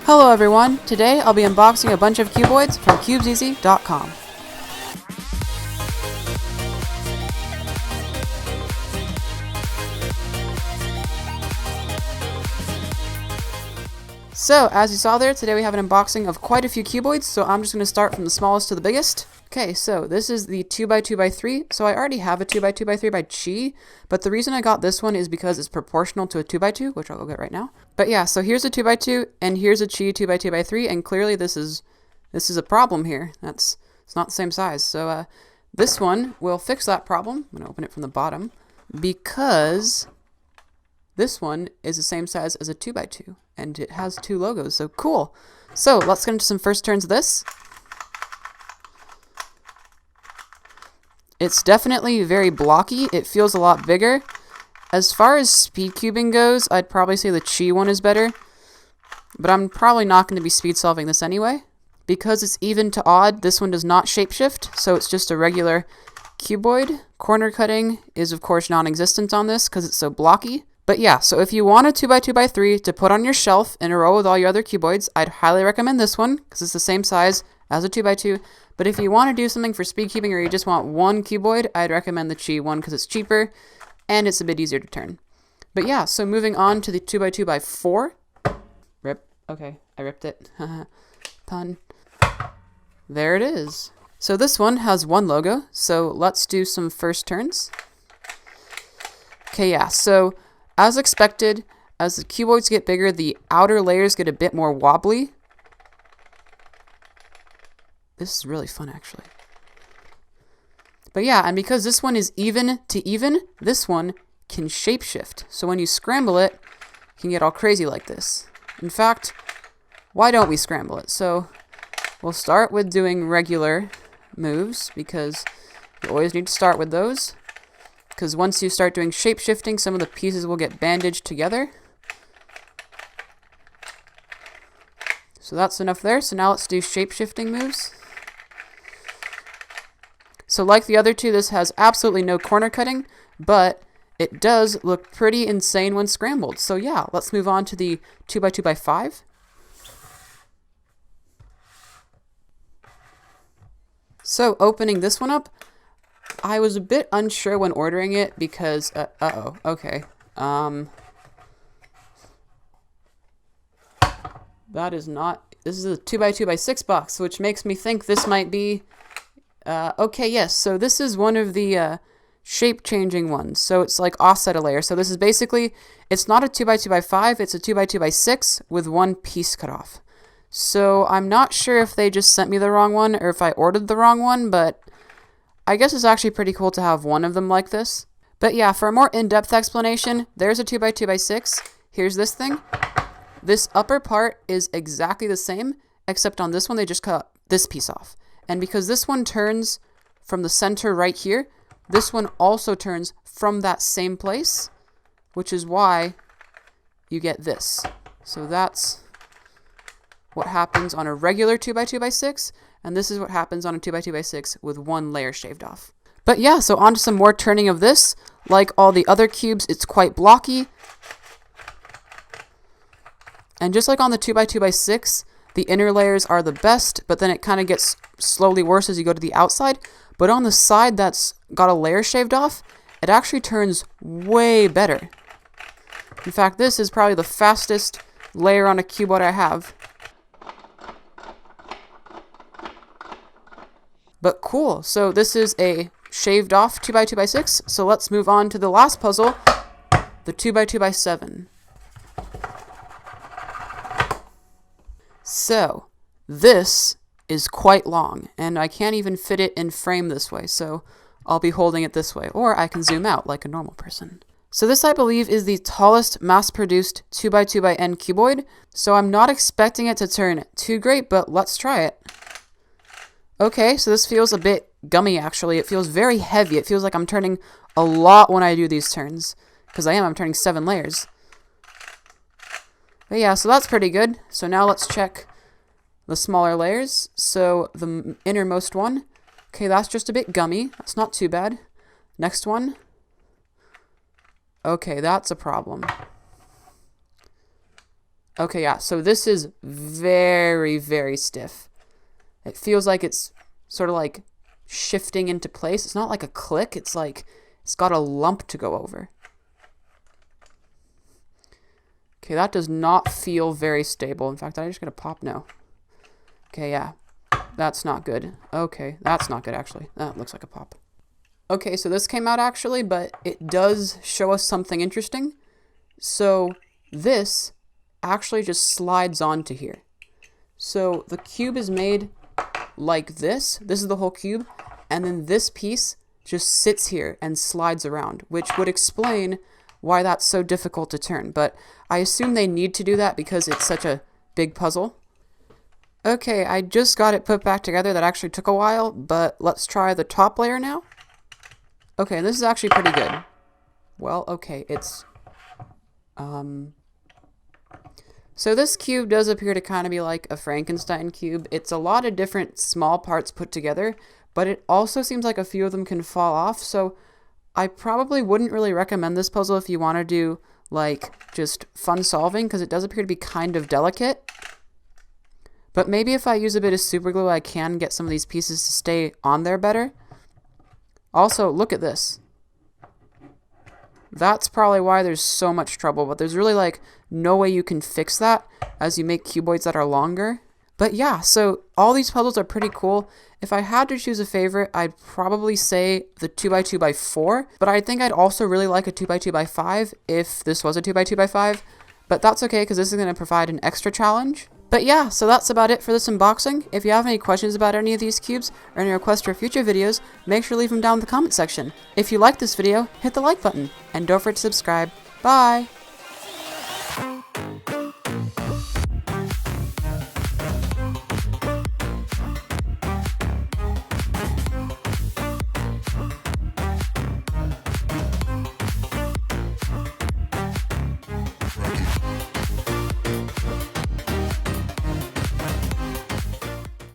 Hello everyone, today I'll be unboxing a bunch of cuboids from cubeseasy.com. So, as you saw there, today we have an unboxing of quite a few cuboids, so I'm just going to start from the smallest to the biggest. Okay, so this is the 2x2x3, so I already have a 2x2x3 by Chi, but the reason I got this one is because it's proportional to a 2x2, which I'll go get right now. But yeah, so here's a 2x2, and here's a Chi 2x2x3, and clearly this is a problem here. It's not the same size, so this one will fix that problem. I'm going to open it from the bottom, because this one is the same size as a 2x2, and it has two logos, so cool. So let's get into some first turns of this. It's definitely very blocky. It feels a lot bigger. As far as speed cubing goes, I'd probably say the Chi one is better, but I'm probably not going to be speed solving this anyway. Because it's even to odd, this one does not shapeshift, so it's just a regular cuboid. Corner cutting is of course non-existent on this because it's so blocky. But yeah, so if you want a 2x2x3 to put on your shelf in a row with all your other cuboids, I'd highly recommend this one because it's the same size as a 2x2. But if you want to do something for speed cubing or you just want one cuboid, I'd recommend the Chi one because it's cheaper and it's a bit easier to turn. But yeah, so moving on to the 2x2x4. Rip. Okay, I ripped it. Pun. There it is. So this one has one logo, so let's do some first turns. Okay, yeah, so as expected, as the cuboids get bigger, the outer layers get a bit more wobbly. This is really fun, actually. But yeah, and because this one is even to even, this one can shapeshift. So when you scramble it, it can get all crazy like this. In fact, why don't we scramble it? So we'll start with doing regular moves, because you always need to start with those. Because once you start doing shapeshifting, some of the pieces will get bandaged together. So that's enough there. So now let's do shapeshifting moves. So like the other two, this has absolutely no corner cutting, but it does look pretty insane when scrambled. So yeah, let's move on to the 2x2x5. So opening this one up, I was a bit unsure when ordering it because, okay. That is not, this is a 2x2x6 box, which makes me think this might be, okay, yes, so this is one of the shape-changing ones. So it's like offset a layer. So this is basically, it's not a 2x2x5, it's a 2x2x6 with one piece cut off. So I'm not sure if they just sent me the wrong one or if I ordered the wrong one, but I guess it's actually pretty cool to have one of them like this. But yeah, for a more in-depth explanation, there's a 2x2x6. Here's this thing. This upper part is exactly the same, except on this one they just cut this piece off. And because this one turns from the center right here, this one also turns from that same place, which is why you get this. So that's what happens on a regular 2x2x6, and this is what happens on a 2x2x6 with one layer shaved off. But yeah, so on to some more turning of this. Like all the other cubes, it's quite blocky. And just like on the 2x2x6, the inner layers are the best, but then it kind of gets slowly worse as you go to the outside. But on the side that's got a layer shaved off, it actually turns way better. In fact, this is probably the fastest layer on a cuboid I have. But cool, so this is a shaved off 2x2x6, so let's move on to the last puzzle, the 2x2x7. So, this is quite long, and I can't even fit it in frame this way, so I'll be holding it this way, or I can zoom out like a normal person. So this, I believe, is the tallest mass-produced 2x2x-N cuboid, so I'm not expecting it to turn too great, but let's try it. Okay, so this feels a bit gummy, actually. It feels very heavy. It feels like I'm turning a lot when I do these turns. Because I'm turning 7 layers. But yeah, so that's pretty good. So now let's check the smaller layers. So the innermost one. Okay, that's just a bit gummy. That's not too bad. Next one. Okay, that's a problem. Okay, yeah, so this is very, very stiff. It feels like it's sort of like shifting into place. It's not like a click, it's like it's got a lump to go over. Okay, that does not feel very stable. In fact, I'm just gonna pop now. Okay, yeah, that's not good. Okay, that's not good actually. That looks like a pop. Okay, so this came out actually, but it does show us something interesting. So this actually just slides onto here. So the cube is made like this. This is the whole cube. And then this piece just sits here and slides around, which would explain why that's so difficult to turn. But I assume they need to do that because it's such a big puzzle. Okay, I just got it put back together. That actually took a while, but let's try the top layer now. Okay, this is actually pretty good. Well, okay, it's... So this cube does appear to kind of be like a Frankenstein cube. It's a lot of different small parts put together, but it also seems like a few of them can fall off, so I probably wouldn't really recommend this puzzle if you want to do, like, just fun solving, because it does appear to be kind of delicate. But maybe if I use a bit of super glue, I can get some of these pieces to stay on there better. Also, look at this. That's probably why there's so much trouble, but there's really like no way you can fix that as you make cuboids that are longer. But yeah, so all these puzzles are pretty cool. If I had to choose a favorite, I'd probably say the 2x2x4, but I think I'd also really like a 2x2x5 if this was a 2x2x5, but that's okay because this is going to provide an extra challenge. But yeah, so that's about it for this unboxing. If you have any questions about any of these cubes or any requests for future videos, make sure to leave them down in the comment section. If you like this video, hit the like button, and don't forget to subscribe. Bye!